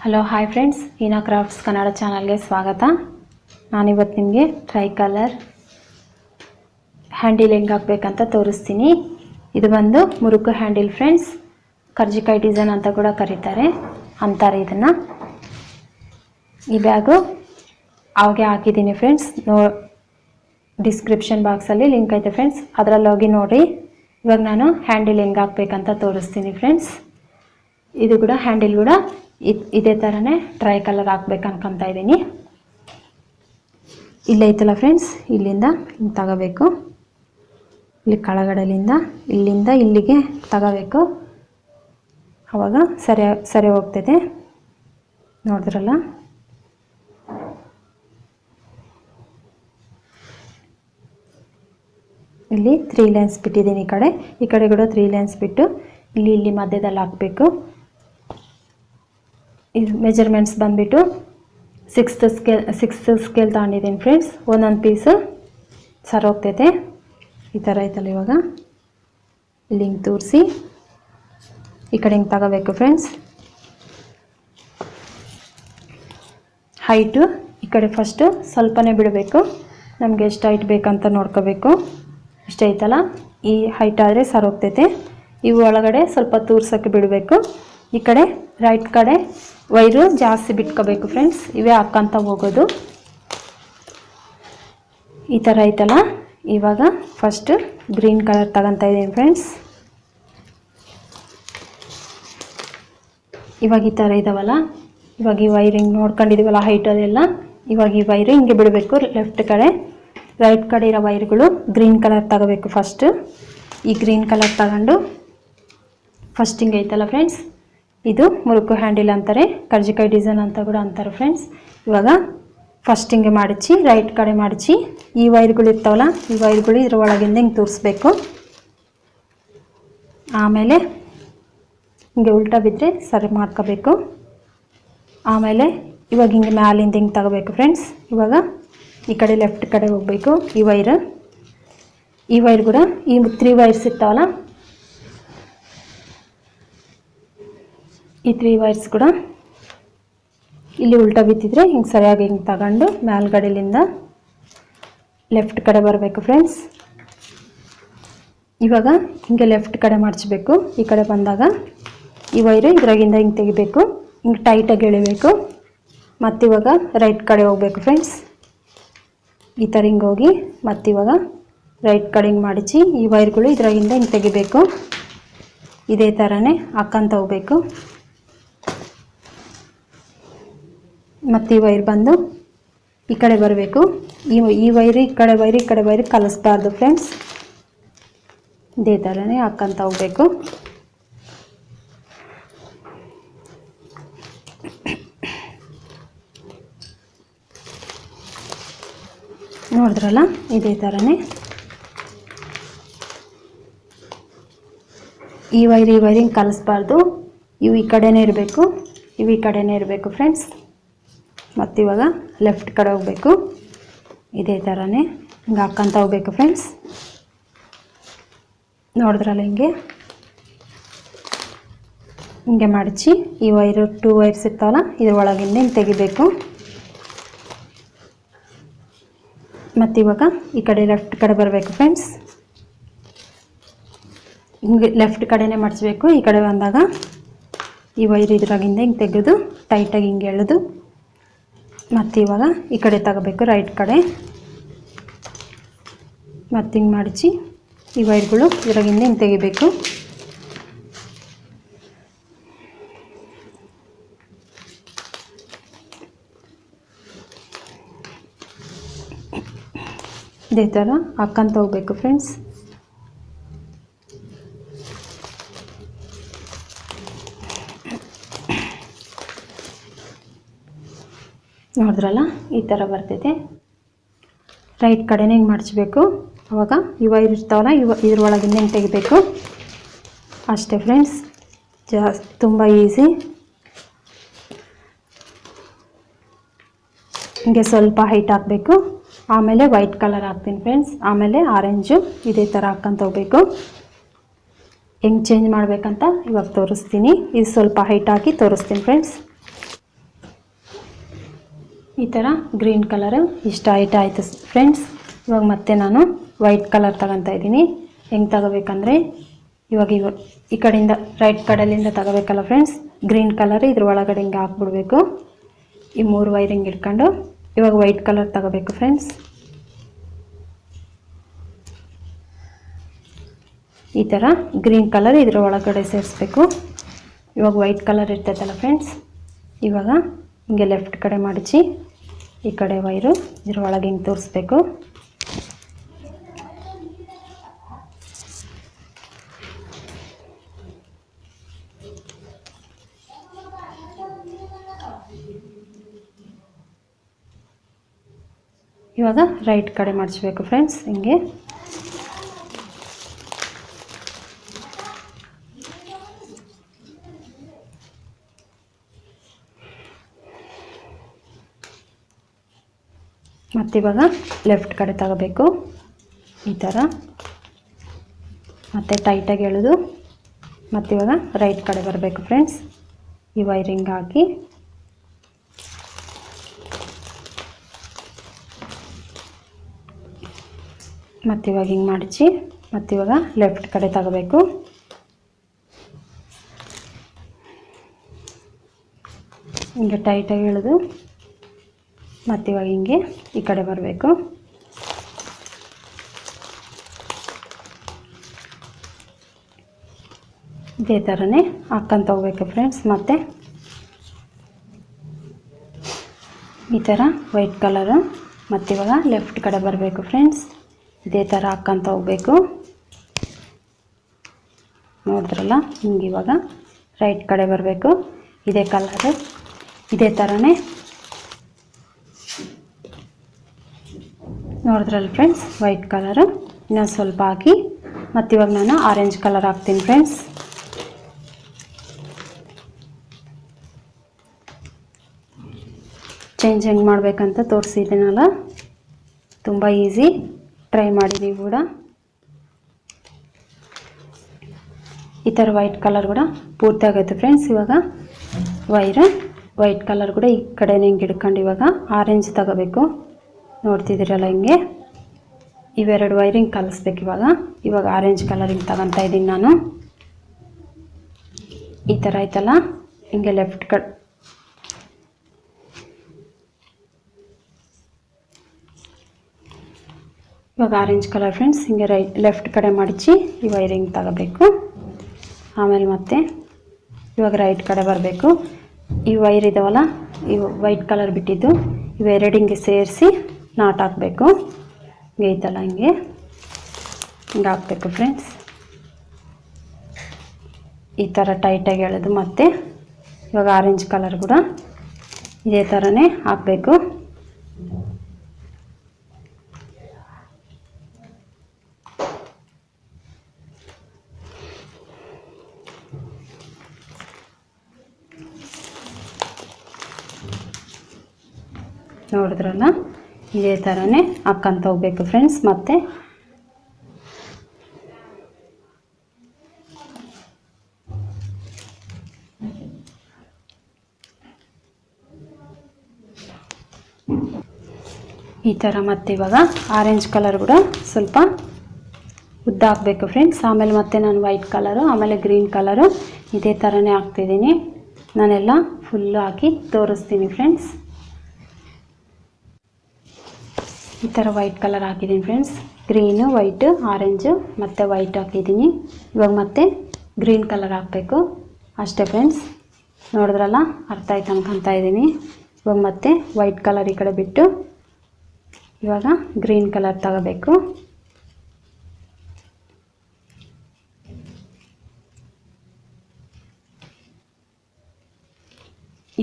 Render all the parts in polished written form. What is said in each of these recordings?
Hello hi friends, ಹೀನಾ crafts Kannada ಚಾನಲ್ಗೆ ಸ್ವಾಗತ. ನಾನಿವತ್ತು ನಿಮಗೆ ಟ್ರೈಕಲರ್ ಹ್ಯಾಂಡಿಲ್ ಹೆಂಗೆ ಹಾಕಬೇಕಂತ ತೋರಿಸ್ತೀನಿ. ಇದು ಬಂದು ಮುರುಕು ಹ್ಯಾಂಡಿಲ್ ಫ್ರೆಂಡ್ಸ್. ಕರ್ಜಿಕಾಯಿ ಡಿಸೈನ್ ಅಂತ ಕೂಡ ಅಂತಾರೆ ಇದನ್ನು. ಈ ಬ್ಯಾಗು ಅವಾಗೆ ಹಾಕಿದ್ದೀನಿ ಫ್ರೆಂಡ್ಸ್. ಡಿಸ್ಕ್ರಿಪ್ಷನ್ ಬಾಕ್ಸಲ್ಲಿ ಲಿಂಕ್ ಐತೆ ಫ್ರೆಂಡ್ಸ್, ಅದರಲ್ಲಿ ಹೋಗಿ ನೋಡಿ. ಇವಾಗ ನಾನು ಹ್ಯಾಂಡಿಲ್ ಹೆಂಗೆ ಹಾಕಬೇಕಂತ ತೋರಿಸ್ತೀನಿ ಫ್ರೆಂಡ್ಸ್. ಇದು ಕೂಡ ಹ್ಯಾಂಡಿಲ್ ಕೂಡ ಇದೇ ಥರನೇ ಟ್ರೈ ಕಲರ್ ಹಾಕ್ಬೇಕು ಅನ್ಕೊತಾ ಇದ್ದೀನಿ. ಇಲ್ಲೈತಲ್ಲ ಫ್ರೆಂಡ್ಸ್, ಇಲ್ಲಿಂದ ಹಿಂಗೆ ತಗೋಬೇಕು. ಇಲ್ಲಿ ಕೆಳಗಡೆಲಿಂದ ಇಲ್ಲಿಂದ ಇಲ್ಲಿಗೆ ತಗೋಬೇಕು. ಆವಾಗ ಸರಿ ಹೋಗ್ತೈತೆ. ನೋಡಿದ್ರಲ್ಲ, ಇಲ್ಲಿ 3 ಲೈನ್ಸ್ ಬಿಟ್ಟಿದ್ದೀನಿ. ಈ ಕಡೆ ಕೂಡ 3 ಲೈನ್ಸ್ ಬಿಟ್ಟು ಇಲ್ಲಿ ಮಧ್ಯದಲ್ಲಿ ಹಾಕಬೇಕು. ಇದು ಮೆಜರ್ಮೆಂಟ್ಸ್ ಬಂದುಬಿಟ್ಟು 6th ಸ್ಕೇಲ್ ತಗೊಂಡಿದ್ದೀನಿ ಫ್ರೆಂಡ್ಸ್. ಒಂದೊಂದು ಪೀಸು ಸರಿ ಹೋಗ್ತೈತೆ. ಈ ಥರ ಐತಲ್ಲ, ಇವಾಗ ಇಲ್ಲಿ ಹಿಂಗೆ ತೋರಿಸಿ ಈ ಕಡೆ ಹಿಂಗೆ ತಗೋಬೇಕು ಫ್ರೆಂಡ್ಸ್. ಹೈಟು ಈ ಕಡೆ ಫಸ್ಟು ಸ್ವಲ್ಪನೇ ಬಿಡಬೇಕು. ನಮಗೆ ಎಷ್ಟು ಹೈಟ್ ಬೇಕಂತ ನೋಡ್ಕೋಬೇಕು. ಇಷ್ಟ ಐತಲ್ಲ, ಈ ಹೈಟ್ ಆದರೆ ಸರಿ ಹೋಗ್ತೈತೆ. ಇವು ಒಳಗಡೆ ಸ್ವಲ್ಪ ತೂರ್ಸೋಕ್ಕೆ ಬಿಡಬೇಕು. ಈ ಕಡೆ ರೈಟ್ ಕಡೆ ವೈರು ಜಾಸ್ತಿ ಬಿಟ್ಕೋಬೇಕು ಫ್ರೆಂಡ್ಸ್. ಇವೇ ಹಾಕ್ಕಂತ ಹೋಗೋದು. ಈ ಥರ ಐತಲ್ಲ, ಇವಾಗ ಫಸ್ಟ್ ಗ್ರೀನ್ ಕಲರ್ ತಗೊತಾ ಇದ್ದೀನಿ ಫ್ರೆಂಡ್ಸ್. ಇವಾಗ ಈ ಥರ ಇದಾವಲ್ಲ, ಇವಾಗ ಈ ವೈರಿಂಗ್ ನೋಡ್ಕೊಂಡಿದ್ದೀವಲ್ಲ ಹೈಟ್ ಅದೆಲ್ಲ, ಇವಾಗ ಈ ವೈರು ಹಿಂಗೆ ಬಿಡಬೇಕು. ಲೆಫ್ಟ್ ಕಡೆ ರೈಟ್ ಕಡೆ ಇರೋ ವೈರ್ಗಳು ಗ್ರೀನ್ ಕಲರ್ ತಗೋಬೇಕು ಫಸ್ಟ್. ಈ ಗ್ರೀನ್ ಕಲರ್ ತಗೊಂಡು ಫಸ್ಟ್ ಹಿಂಗೆ ಐತಲ್ಲ ಫ್ರೆಂಡ್ಸ್, ಇದು ಮುರುಕು ಹ್ಯಾಂಡಿಲ್ ಅಂತಾರೆ, ಕರ್ಜಿಕಾಯಿ ಡಿಸೈನ್ ಅಂತ ಕೂಡ ಅಂತಾರೆ ಫ್ರೆಂಡ್ಸ್. ಇವಾಗ ಫಸ್ಟ್ ಹಿಂಗೆ ಮಾಡಿಸಿ ರೈಟ್ ಕಡೆ ಮಾಡಿಸಿ ಈ ವೈರ್ಗಳು ಇರ್ತಾವಲ್ಲ, ಈ ವೈರ್ಗಳು ಇದ್ರ ಒಳಗಿಂದ ಹಿಂಗೆ ತೋರಿಸ್ಬೇಕು. ಆಮೇಲೆ ಹಿಂಗೆ ಉಲ್ಟಾ ಬಿದ್ದರೆ ಸರಿ ಮಾಡ್ಕೋಬೇಕು. ಆಮೇಲೆ ಇವಾಗ ಹಿಂಗೆ ಮ್ಯಾಲಿಂದ ಹಿಂಗೆ ತಗೋಬೇಕು ಫ್ರೆಂಡ್ಸ್. ಇವಾಗ ಈ ಕಡೆ ಲೆಫ್ಟ್ ಕಡೆ ಹೋಗಬೇಕು. ಈ ವೈರ್ ಕೂಡ ಈ 3 ವೈರ್ಸ್ ಇರ್ತಾವಲ್ಲ, ಈ 3 ವೈರ್ಸ್ ಕೂಡ ಇಲ್ಲಿ ಉಲ್ಟಾ ಬಿತ್ತಿದ್ರೆ ಹಿಂಗೆ ಸರಿಯಾಗಿ ಹಿಂಗೆ ತಗೊಂಡು ಮೇಲ್ಗಡೆಲಿಂದ ಲೆಫ್ಟ್ ಕಡೆ ಬರಬೇಕು ಫ್ರೆಂಡ್ಸ್. ಇವಾಗ ಹಿಂಗೆ ಲೆಫ್ಟ್ ಕಡೆ ಮಾಡಿಸ್ಬೇಕು. ಈ ಕಡೆ ಬಂದಾಗ ಈ ವೈರು ಇದ್ರಾಗಿಂದ ಹಿಂಗೆ ತೆಗಿಬೇಕು, ಹಿಂಗೆ ಟೈಟಾಗಿ ಎಳಿಬೇಕು. ಮತ್ತಿವಾಗ ರೈಟ್ ಕಡೆ ಹೋಗಬೇಕು ಫ್ರೆಂಡ್ಸ್. ಈ ಥರ ಹಿಂಗೆ ಹೋಗಿ ಮತ್ತಿವಾಗ ರೈಟ್ ಕಡೆ ಹಿಂಗೆ ಮಾಡಿಸಿ ಈ ವೈರ್ಗಳು ಇದ್ರಾಗಿಂದ ಹಿಂಗೆ ತೆಗಿಬೇಕು. ಇದೇ ಥರನೇ ಹಾಕ್ಕಂತ ಹೋಗಬೇಕು. ಮತ್ತು ಈ ವೈರ್ ಬಂದು ಈ ಕಡೆ ಬರಬೇಕು. ಈ ವೈರು ಈ ಕಡೆ ವೈರು ಕಲಿಸ್ಬಾರ್ದು ಫ್ರೆಂಡ್ಸ್. ಇದೇ ಥರನೇ ಹಾಕ್ಕಂತ ಹೋಗಬೇಕು. ನೋಡಿದ್ರಲ್ಲ, ಇದೇ ಥರನೇ ಈ ವೈರಿಂಗ್ ಕಲಿಸ್ಬಾರ್ದು. ಇವು ಈ ಕಡೆನೇ ಇರಬೇಕು, ಇವು ಈ ಕಡೆನೇ ಇರಬೇಕು ಫ್ರೆಂಡ್ಸ್. ಮತ್ತಿವಾಗ ಲೆಫ್ಟ್ ಕಡೆ ಹೋಗಬೇಕು. ಇದೇ ಥರನೇ ಹಿಂಗೆ ಹಾಕ್ಕಂತ ಹೋಗ್ಬೇಕು ಫ್ರೆಂಡ್ಸ್. ನೋಡಿದ್ರಲ್ಲ, ಹಿಂಗೆ ಮಾಡಿಸಿ ಈ 2 ವೈರ್ಸ್ ಇರ್ತಾವಲ್ಲ, ಇದ್ರ ಒಳಗಿಂದ ಹಿಂಗೆ ತೆಗಿಬೇಕು. ಮತ್ತಿವಾಗ ಈ ಕಡೆ ಲೆಫ್ಟ್ ಕಡೆ ಬರಬೇಕು ಫ್ರೆಂಡ್ಸ್. ಹಿಂಗೆ ಲೆಫ್ಟ್ ಕಡೆನೇ ಮಾಡಿಸ್ಬೇಕು. ಈ ಕಡೆ ಬಂದಾಗ ಈ ವೈರ್ ಇದ್ರಾಗಿಂದ ಹಿಂಗೆ ತೆಗೆದು ಟೈಟಾಗಿ ಹಿಂಗೆ ಎಳೆದು ಮತ್ತಿವಾಗ ಈ ಕಡೆ ತಗೋಬೇಕು ರೈಟ್ ಕಡೆ. ಮತ್ತು ಹಿಂಗೆ ಮಾಡಿಸಿ ಈ ವೈರ್ಗಳು ಇದ್ರಾಗಿಂದ ಹಿಂಗೆ ತೆಗಿಬೇಕು. ಇದೇ ಥರ ಹಾಕ್ಕಂತ ಹೋಗ್ಬೇಕು ಫ್ರೆಂಡ್ಸ್. ನೋಡಿದ್ರಲ್ಲ, ಈ ಥರ ಬರ್ತೈತೆ. ರೈಟ್ ಕಡೆನೇ ಹಿಂಗೆ ಮಾಡಿಸ್ಬೇಕು. ಆವಾಗ ಈ ವೈರ್ ಇರ್ತಾವಲ್ಲ, ಇದ್ರೊಳಗಿಂದ ಹಿಂಗೆ ತೆಗಿಬೇಕು. ಅಷ್ಟೇ ಫ್ರೆಂಡ್ಸ್, ತುಂಬ ಈಸಿ. ಹಿಂಗೆ ಸ್ವಲ್ಪ ಹೈಟ್ ಹಾಕಬೇಕು. ಆಮೇಲೆ ವೈಟ್ ಕಲರ್ ಹಾಕ್ತೀನಿ ಫ್ರೆಂಡ್ಸ್. ಆಮೇಲೆ ಆರೆಂಜು. ಇದೇ ಥರ ಹಾಕ್ಕಂತ ಹೋಗಬೇಕು. ಹೆಂಗೆ ಚೇಂಜ್ ಮಾಡಬೇಕಂತ ಇವಾಗ ತೋರಿಸ್ತೀನಿ. ಇದು ಸ್ವಲ್ಪ ಹೈಟ್ ಹಾಕಿ ತೋರಿಸ್ತೀನಿ ಫ್ರೆಂಡ್ಸ್. ಈ ಥರ ಗ್ರೀನ್ ಕಲರ್ ಇಷ್ಟ ಹೈಟ್ ಆಯಿತು ಫ್ರೆಂಡ್ಸ್. ಇವಾಗ ಮತ್ತೆ ನಾನು ವೈಟ್ ಕಲರ್ ತಗೊತಾ ಇದ್ದೀನಿ. ಹೆಂಗೆ ತಗೋಬೇಕಂದ್ರೆ ಇವಾಗ ಈ ಕಡೆಯಿಂದ ರೈಟ್ ಕಡೆಯಿಂದ ತಗೋಬೇಕಲ್ಲ ಫ್ರೆಂಡ್ಸ್. ಗ್ರೀನ್ ಕಲರ್ ಇದ್ರ ಒಳಗಡೆ ಹಿಂಗೆ ಹಾಕ್ಬಿಡ್ಬೇಕು. ಈ 3 ವೈರಿಂಗ್ ಇಟ್ಕೊಂಡು ಇವಾಗ ವೈಟ್ ಕಲರ್ ತಗೋಬೇಕು ಫ್ರೆಂಡ್ಸ್. ಈ ಥರ ಗ್ರೀನ್ ಕಲರ್ ಇದ್ರ ಒಳಗಡೆ ಸೇರಿಸ್ಬೇಕು. ಇವಾಗ ವೈಟ್ ಕಲರ್ ಇರ್ತೈತಲ್ಲ ಫ್ರೆಂಡ್ಸ್, ಇವಾಗ ಹಿಂಗೆ ಲೆಫ್ಟ್ ಕಡೆ ಮಡಚಿ ಈ ಕಡೆ ವೈರು ಇದ್ರ ಒಳಗೆ ಹಿಂಗೆ ತೋರಿಸ್ಬೇಕು. ಇವಾಗ ರೈಟ್ ಕಡೆ ಮಡಚಬೇಕು ಫ್ರೆಂಡ್ಸ್. ಹಿಂಗೆ ಮತ್ತಿವಾಗ ಲೆಫ್ಟ್ ಕಡೆ ತಗೋಬೇಕು. ಈ ಥರ ಮತ್ತೆ ಟೈಟಾಗಿ ಎಳೆದು ಮತ್ತಿವಾಗ ರೈಟ್ ಕಡೆ ಬರಬೇಕು ಫ್ರೆಂಡ್ಸ್. ಈ ವೈರಿಂಗ್ ಹಾಕಿ ಮತ್ತಿವಾಗ ಹಿಂಗೆ ಮಡಚಿ ಮತ್ತಿವಾಗ ಲೆಫ್ಟ್ ಕಡೆ ತಗೋಬೇಕು. ಹಿಂಗೆ ಟೈಟಾಗಿ ಎಳೆದು ಮತ್ತಿವಾಗ ಹಿಂಗೆ ಈ ಕಡೆ ಬರಬೇಕು. ಇದೇ ಥರನೇ ಹಾಕ್ಕೊಂತ ಹೋಗ್ಬೇಕು ಫ್ರೆಂಡ್ಸ್. ಮತ್ತು ಈ ಥರ ವೈಟ್ ಕಲರು ಮತ್ತಿವಾಗ ಲೆಫ್ಟ್ ಕಡೆ ಬರಬೇಕು ಫ್ರೆಂಡ್ಸ್. ಇದೇ ಥರ ಹಾಕ್ಕೊಂತ ಹೋಗಬೇಕು. ನೋಡಿದ್ರಲ್ಲ, ಹಿಂಗೆ ಇವಾಗ ರೈಟ್ ಕಡೆ ಬರಬೇಕು. ಇದೇ ಕಲರು ಇದೇ ಥರನೇ ನೋಡಿದ್ರಲ್ಲ ಫ್ರೆಂಡ್ಸ್. ವೈಟ್ ಕಲರು ಇನ್ನೊಂದು ಸ್ವಲ್ಪ ಹಾಕಿ ಮತ್ತಿವಾಗ ನಾನು ಆರೆಂಜ್ ಕಲರ್ ಹಾಕ್ತೀನಿ ಫ್ರೆಂಡ್ಸ್. ಚೇಂಜ್ ಹೆಂಗೆ ಮಾಡಬೇಕಂತ ತೋರಿಸಿದ್ದೀನಲ್ಲ, ತುಂಬ ಈಸಿ. ಟ್ರೈ ಮಾಡಿ ನೀವು ಕೂಡ. ಈ ಥರ ವೈಟ್ ಕಲರ್ ಕೂಡ ಪೂರ್ತಿ ಆಗೈತೆ ಫ್ರೆಂಡ್ಸ್. ಇವಾಗ ವೈಟ್ ಕಲರ್ ಕೂಡ ಈ ಕಡೆನೇ ಹಿಂಗೆ ಹಿಡ್ಕೊಂಡು ಇವಾಗ ಆರೆಂಜ್ ತಗೋಬೇಕು. ನೋಡ್ತಿದ್ದೀರಲ್ಲ, ಹಿಂಗೆ ಇವೆರಡು ವೈರಿಂಗ್ ಕಲಿಸ್ಬೇಕು. ಇವಾಗ ಆರೆಂಜ್ ಕಲರ್ ಹಿಂಗೆ ತಗೊತಾ ಇದ್ದೀನಿ ನಾನು. ಈ ಥರ ಆಯ್ತಲ್ಲ, ಹಿಂಗೆ ಲೆಫ್ಟ್ ಕಡೆ ಇವಾಗ ಆರೆಂಜ್ ಕಲರ್ ಫ್ರೆಂಡ್ಸ್. ಹಿಂಗೆ ಲೆಫ್ಟ್ ಕಡೆ ಮಡಚಿ ಈ ವೈರಿಂಗ್ ತಗೋಬೇಕು. ಆಮೇಲೆ ಮತ್ತೆ ಇವಾಗ ರೈಟ್ ಕಡೆ ಬರಬೇಕು. ಈ ವೈರ್ ಇದಾವಲ್ಲ, ಈ ವೈಟ್ ಕಲರ್ ಬಿಟ್ಟಿದ್ದು ಇವೆರಡು ಹಿಂಗೆ ಸೇರಿಸಿ ನಾಟ್ ಹಾಕಬೇಕು. ಹಿಂಗೆ ಐತಲ್ಲ, ಹಿಂಗೆ ಹಾಕಬೇಕು ಫ್ರೆಂಡ್ಸ್. ಈ ಥರ ಟೈಟಾಗಿ ಎಳೆದು ಮತ್ತೆ ಇವಾಗ ಆರೆಂಜ್ ಕಲರ್ ಕೂಡ ಇದೇ ಥರನೇ ಹಾಕಬೇಕು. ನೋಡಿದ್ರಲ್ಲ, ಇದೇ ಥರನೇ ಹಾಕ್ಕೊಂತ ಹೋಗ್ಬೇಕು ಫ್ರೆಂಡ್ಸ್. ಮತ್ತು ಈ ಥರ ಮತ್ತೆ ಇವಾಗ ಆರೆಂಜ್ ಕಲರ್ ಕೂಡ ಸ್ವಲ್ಪ ಉದ್ದ ಹಾಕಬೇಕು ಫ್ರೆಂಡ್ಸ್. ಆಮೇಲೆ ಮತ್ತೆ ನಾನು ವೈಟ್ ಕಲರು ಆಮೇಲೆ ಗ್ರೀನ್ ಕಲರು ಇದೇ ಥರನೇ ಹಾಕ್ತಿದ್ದೀನಿ. ನಾನೆಲ್ಲ ಫುಲ್ಲು ಹಾಕಿ ತೋರಿಸ್ತೀನಿ ಫ್ರೆಂಡ್ಸ್. ಈ ಥರ ವೈಟ್ ಕಲರ್ ಹಾಕಿದ್ದೀನಿ ಫ್ರೆಂಡ್ಸ್. ಗ್ರೀನು, ವೈಟು, ಆರೆಂಜು ಮತ್ತು ವೈಟ್ ಹಾಕಿದ್ದೀನಿ. ಇವಾಗ ಮತ್ತೆ ಗ್ರೀನ್ ಕಲರ್ ಹಾಕಬೇಕು ಅಷ್ಟೇ ಫ್ರೆಂಡ್ಸ್. ನೋಡಿದ್ರಲ್ಲ, ಅರ್ಥ ಆಯ್ತು ಅನ್ಕೊತಾ ಇದ್ದೀನಿ. ಇವಾಗ ಮತ್ತೆ ವೈಟ್ ಕಲರ್ ಈ ಕಡೆ ಬಿಟ್ಟು ಇವಾಗ ಗ್ರೀನ್ ಕಲರ್ ತಗೋಬೇಕು.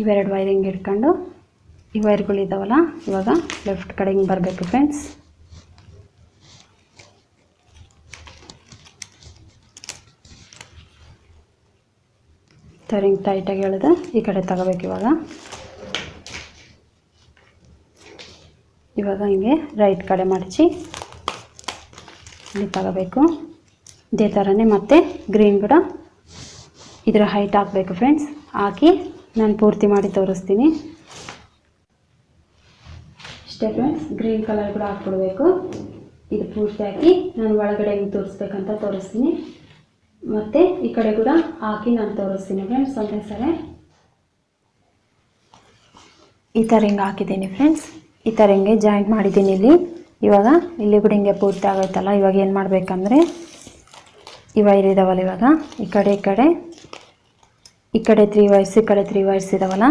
ಇವೆರಡು ವೈರಿಂಗ್ ಇಟ್ಕೊಂಡು ಈ ವೈರ್ಗಳಿದ್ದಾವಲ್ಲ, ಇವಾಗ ಲೆಫ್ಟ್ ಕಡೆ ಹಿಂಗೆ ಬರಬೇಕು ಫ್ರೆಂಡ್ಸ್. ಹಿಂಗೆ ಟೈಟಾಗಿ ಎಳೆದು ಈ ಕಡೆ ತಗೋಬೇಕು. ಇವಾಗ ಹಿಂಗೆ ರೈಟ್ ಕಡೆ ಮಡಚಿ ಇಲ್ಲಿ ತಗೋಬೇಕು. ಇದೇ ಥರನೇ ಮತ್ತೆ ಗ್ರೀನ್ ಕೂಡ ಇದರ ಹೈಟ್ ಹಾಕಬೇಕು ಫ್ರೆಂಡ್ಸ್. ಹಾಕಿ ನಾನು ಪೂರ್ತಿ ಮಾಡಿ ತೋರಿಸ್ತೀನಿ. ಇಷ್ಟೇ ಫ್ರೆಂಡ್ಸ್. ಗ್ರೀನ್ ಕಲರ್ ಕೂಡ ಹಾಕ್ಬಿಡ್ಬೇಕು. ಇದು ಪೂರ್ತಿ ಹಾಕಿ ನಾನು ಒಳಗಡೆ ಹೆಂಗೆ ತೋರಿಸ್ಬೇಕಂತ ತೋರಿಸ್ತೀನಿ. ಮತ್ತು ಈ ಕಡೆ ಕೂಡ ಹಾಕಿ ನಾನು ತೋರಿಸ್ತೀನಿ ಫ್ರೆಂಡ್ಸ್. ಒಂದೇ ಸರಿ ಈ ಥರ ಹಿಂಗೆ ಹಾಕಿದ್ದೀನಿ ಫ್ರೆಂಡ್ಸ್. ಈ ಥರ ಹಿಂಗೆ ಜಾಯಿಂಟ್ ಮಾಡಿದ್ದೀನಿ ಇಲ್ಲಿ. ಇವಾಗ ಇಲ್ಲಿ ಕೂಡ ಹಿಂಗೆ ಪೂರ್ತಿ ಆಗೋಯ್ತಲ್ಲ. ಇವಾಗ ಏನು ಮಾಡಬೇಕಂದ್ರೆ ಈ ವೈರ್ ಇದಾವಲ್ಲ, ಇವಾಗ ಈ ಕಡೆ 3 ವೈರ್ಸ್, ಈ ಕಡೆ 3 ವೈರ್ಸ್ ಇದಾವಲ್ಲ,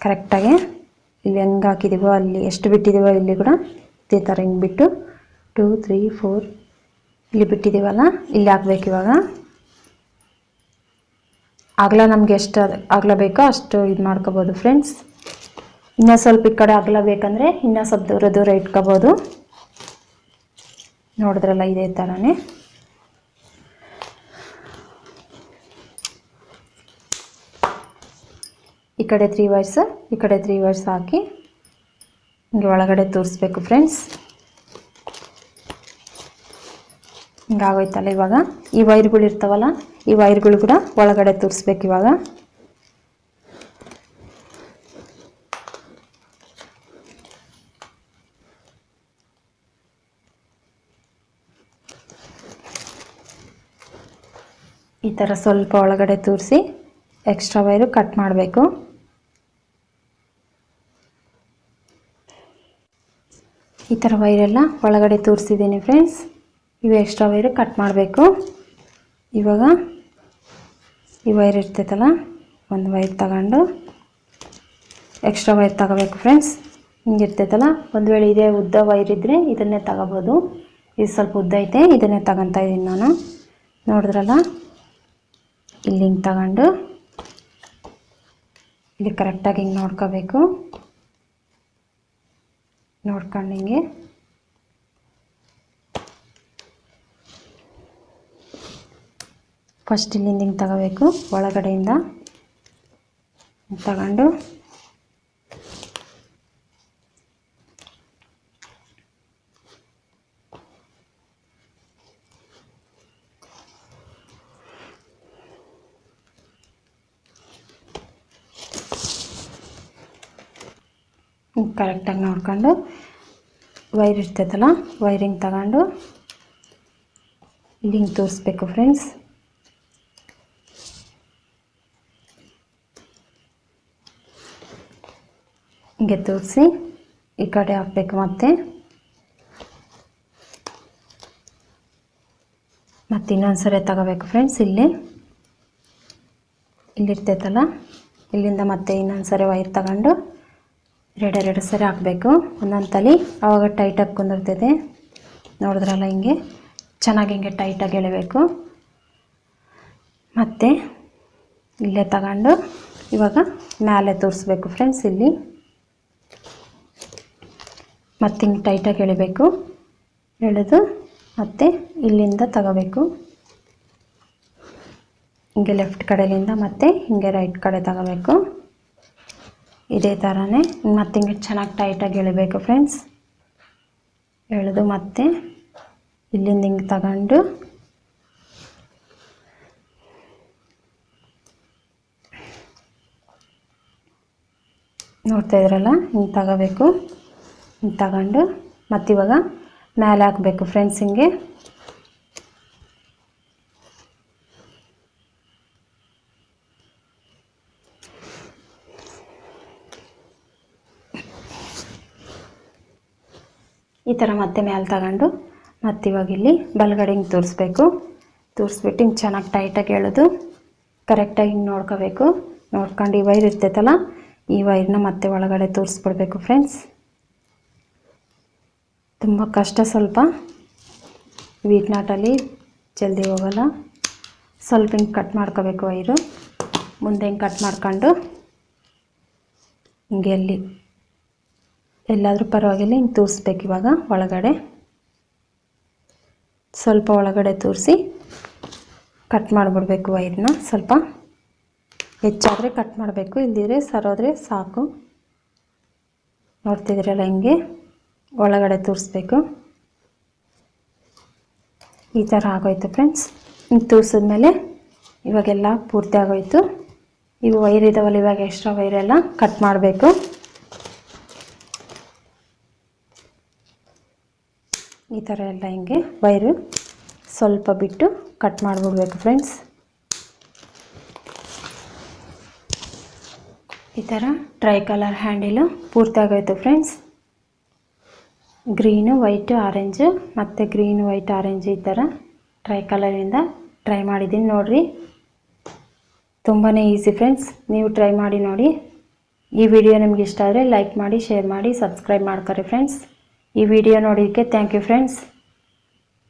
ಕರೆಕ್ಟಾಗಿ ಇಲ್ಲಿ ಹೆಂಗೆ ಹಾಕಿದ್ದೀವೋ ಅಲ್ಲಿ ಎಷ್ಟು ಬಿಟ್ಟಿದ್ದೀವೋ ಇಲ್ಲಿ ಕೂಡ ಇದೇ ಥರ ಹಿಂಗೆ ಬಿಟ್ಟು 2 3 4 ಇಲ್ಲಿ ಬಿಟ್ಟಿದ್ದೀವಲ್ಲ ಇಲ್ಲಿ ಹಾಕ್ಬೇಕು. ಇವಾಗ ಅಗಲ ನಮಗೆ ಎಷ್ಟು ಅಗಲ ಬೇಕೋ ಅಷ್ಟು ಇದು ಮಾಡ್ಕೋಬೋದು ಫ್ರೆಂಡ್ಸ್. ಇನ್ನೂ ಸ್ವಲ್ಪ ಈ ಕಡೆ ಅಗಲ ಬೇಕಂದರೆ ಇನ್ನೂ ಸ್ವಲ್ಪ ದೂರ ಇಟ್ಕೋಬೋದು. ನೋಡಿದ್ರಲ್ಲ ಇದೇ ಥರನೇ. ಈ ಕಡೆ 3 ವೈರ್ಸ್, ಈ ಕಡೆ 3 ವೈರ್ಸ್ ಹಾಕಿ ಹಿಂಗೆ ಒಳಗಡೆ ತೋರಿಸ್ಬೇಕು ಫ್ರೆಂಡ್ಸ್. ಹಿಂಗಾಗೋಯ್ತಲ್ಲ. ಇವಾಗ ಈ ವೈರ್ಗಳು ಇರ್ತಾವಲ್ಲ, ಈ ವೈರ್ಗಳು ಕೂಡ ಒಳಗಡೆ ತೋರಿಸ್ಬೇಕು. ಇವಾಗ ಈ ಥರ ಸ್ವಲ್ಪ ಒಳಗಡೆ ತೋರಿಸಿ ಎಕ್ಸ್ಟ್ರಾ ವೈರು ಕಟ್ ಮಾಡಬೇಕು. ಈ ಥರ ವೈರೆಲ್ಲ ಒಳಗಡೆ ತೋರಿಸಿದ್ದೀನಿ ಫ್ರೆಂಡ್ಸ್. ಇವು ಎಕ್ಸ್ಟ್ರಾ ವೈರು ಕಟ್ ಮಾಡಬೇಕು. ಇವಾಗ ಈ ವೈರ್ ಇರ್ತೈತಲ್ಲ, ಒಂದು ವೈರ್ ತಗೊಂಡು ಎಕ್ಸ್ಟ್ರಾ ವೈರ್ ತಗೋಬೇಕು ಫ್ರೆಂಡ್ಸ್. ಹಿಂಗಿರ್ತೈತಲ್ಲ, ಒಂದು ವೇಳೆ ಇದೇ ಉದ್ದ ವೈರ್ ಇದ್ದರೆ ಇದನ್ನೇ ತಗೋಬೋದು. ಇದು ಸ್ವಲ್ಪ ಉದ್ದ ಐತೆ, ಇದನ್ನೇ ತಗೊತಾ ಇದ್ದೀನಿ ನಾನು. ನೋಡಿದ್ರಲ್ಲ, ಇಲ್ಲಿ ಹಿಂಗೆ ತಗೊಂಡು ಇಲ್ಲಿ ಕರೆಕ್ಟಾಗಿ ಹಿಂಗೆ ನೋಡ್ಕೋಬೇಕು. ನೋಡ್ಕೊಂಡು ಹಿಂಗೆ ಫಸ್ಟ್ ಇಲ್ಲಿಂದ ಹಿಂಗೆ ತಗೋಬೇಕು. ಒಳಗಡೆಯಿಂದ ತಗೊಂಡು ಕರೆಕ್ಟಾಗಿ ನೋಡ್ಕೊಂಡು ವೈರ್ ಇರ್ತೈತಲ್ಲ, ವೈರಿಂಗ್ ತಗೊಂಡು ಇಲ್ಲಿ ಹಿಂಗೆ ತೋರಿಸ್ಬೇಕು ಫ್ರೆಂಡ್ಸ್. ಹಿಂಗೆ ತೋರಿಸಿ ಈ ಕಡೆ ಹಾಕಬೇಕು. ಮತ್ತೆ ಇನ್ನೊಂದು ಸರಿ ತಗೋಬೇಕು ಫ್ರೆಂಡ್ಸ್. ಇಲ್ಲಿರ್ತೈತಲ್ಲ, ಇಲ್ಲಿಂದ ಮತ್ತೆ ಇನ್ನೊಂದು ಸರಿ ವೈರ್ ತಗೊಂಡು ಎರಡು ಸರಿ ಹಾಕಬೇಕು ಒಂದೊಂದು ತಲೆ. ಆವಾಗ ಟೈಟಾಗಿ ಕುಂದಿರ್ತೈತೆ. ನೋಡಿದ್ರಲ್ಲ, ಹಿಂಗೆ ಚೆನ್ನಾಗಿ ಹಿಂಗೆ ಟೈಟಾಗಿ ಎಳಿಬೇಕು. ಮತ್ತು ಇಲ್ಲೇ ತಗೊಂಡು ಇವಾಗ ಮೇಲೆ ತೋರಿಸ್ಬೇಕು ಫ್ರೆಂಡ್ಸ್. ಇಲ್ಲಿ ಮತ್ತು ಹಿಂಗೆ ಟೈಟಾಗಿ ಎಳಿಬೇಕು. ಎಳೆದು ಮತ್ತು ಇಲ್ಲಿಂದ ತಗೋಬೇಕು. ಹಿಂಗೆ ಲೆಫ್ಟ್ ಕಡೆಯಿಂದ ಮತ್ತು ಹಿಂಗೆ ರೈಟ್ ಕಡೆ ತಗೋಬೇಕು. ಇದೇ ಥರನೇ ಮತ್ತು ಹಿಂಗೆ ಚೆನ್ನಾಗಿ ಟೈಟಾಗಿ ಎಳಿಬೇಕು ಫ್ರೆಂಡ್ಸ್. ಎಳೆದು ಮತ್ತೆ ಇಲ್ಲಿಂದ ಹಿಂಗೆ ತಗೊಂಡು ನೋಡ್ತಾ ಇದ್ರಲ್ಲ, ಹಿಂಗೆ ತಗೋಬೇಕು. ಹಿಂಗೆ ತಗೊಂಡು ಮತ್ತಿವಾಗ ಮೇಲೆ ಹಾಕಬೇಕು ಫ್ರೆಂಡ್ಸ್. ಹಿಂಗೆ ಈ ಥರ ಮತ್ತೆ ಮೇಲೆ ತಗೊಂಡು ಮತ್ತಿವಾಗ ಇಲ್ಲಿ ಬಲಗಡೆ ಹಿಂಗೆ ತೋರಿಸ್ಬೇಕು. ತೋರಿಸ್ಬಿಟ್ಟು ಹಿಂಗೆ ಚೆನ್ನಾಗಿ ಟೈಟಾಗಿ ಎಳೆದು ಕರೆಕ್ಟಾಗಿ ಹಿಂಗೆ ನೋಡ್ಕೋಬೇಕು. ನೋಡ್ಕೊಂಡು ಈ ವೈರ್ ಇರ್ತೈತಲ್ಲ, ಈ ವೈರ್ನ ಮತ್ತೆ ಒಳಗಡೆ ತೋರಿಸ್ಬಿಡ್ಬೇಕು ಫ್ರೆಂಡ್ಸ್. ತುಂಬ ಕಷ್ಟ ಸ್ವಲ್ಪ. ವೀಟ್ ನಾಟಲ್ಲಿ ಜಲ್ದಿ ಹೋಗಲ್ಲ. ಸ್ವಲ್ಪ ಹಿಂಗೆ ಕಟ್ ಮಾಡ್ಕೋಬೇಕು ವೈರು. ಮುಂದೆ ಹಿಂಗೆ ಕಟ್ ಮಾಡ್ಕೊಂಡು ಹಿಂಗೆ ಎಲ್ಲಾದರೂ ಪರವಾಗಿಲ್ಲ ಹಿಂಗೆ ತೋರಿಸ್ಬೇಕು. ಇವಾಗ ಒಳಗಡೆ ಸ್ವಲ್ಪ ಒಳಗಡೆ ತೋರಿಸಿ ಕಟ್ ಮಾಡಿಬಿಡ್ಬೇಕು ವೈರ್ನ. ಸ್ವಲ್ಪ ಹೆಚ್ಚಾದರೆ ಕಟ್ ಮಾಡಬೇಕು, ಇಲ್ದಿದ್ರೆ ಸರೋದ್ರೆ ಸಾಕು. ನೋಡ್ತಿದ್ದೀರಲ್ಲ, ಹಿಂಗೆ ಒಳಗಡೆ ತೋರಿಸ್ಬೇಕು. ಈ ಥರ ಆಗೋಯ್ತು ಫ್ರೆಂಡ್ಸ್. ಹಿಂಗೆ ತೋರಿಸಿದ್ಮೇಲೆ ಇವಾಗೆಲ್ಲ ಪೂರ್ತಿ ಆಗೋಯ್ತು. ಇವು ವೈರ್ ಇದಾವಲ್ಲ, ಇವಾಗ ಎಕ್ಸ್ಟ್ರಾ ವೈರೆಲ್ಲ ಕಟ್ ಮಾಡಬೇಕು. ಈ ಥರ ಎಲ್ಲ ಹಿಂಗೆ ವೈರು ಸ್ವಲ್ಪ ಬಿಟ್ಟು ಕಟ್ ಮಾಡಿಬಿಡ್ಬೇಕು ಫ್ರೆಂಡ್ಸ್. ಈ ಥರ ಟ್ರೈ ಕಲರ್ ಹ್ಯಾಂಡಲು ಪೂರ್ತಿ ಆಗೋಯ್ತು ಫ್ರೆಂಡ್ಸ್. ಗ್ರೀನು ವೈಟು ಆರೆಂಜು ಮತ್ತು ಗ್ರೀನ್ ವೈಟ್ ಆರೆಂಜ್ ಈ ಥರ ಟ್ರೈ ಕಲರಿಂದ ಟ್ರೈ ಮಾಡಿದ್ದೀನಿ ನೋಡಿರಿ. ತುಂಬಾ ಈಸಿ ಫ್ರೆಂಡ್ಸ್, ನೀವು ಟ್ರೈ ಮಾಡಿ ನೋಡಿ. ಈ ವಿಡಿಯೋ ನಿಮ್ಗೆ ಇಷ್ಟ ಆದರೆ ಲೈಕ್ ಮಾಡಿ, ಶೇರ್ ಮಾಡಿ, ಸಬ್ಸ್ಕ್ರೈಬ್ ಮಾಡ್ಕೊರಿ ಫ್ರೆಂಡ್ಸ್. ಈ ವಿಡಿಯೋ ನೋಡೋದಕ್ಕೆ ಥ್ಯಾಂಕ್ ಯು ಫ್ರೆಂಡ್ಸ್.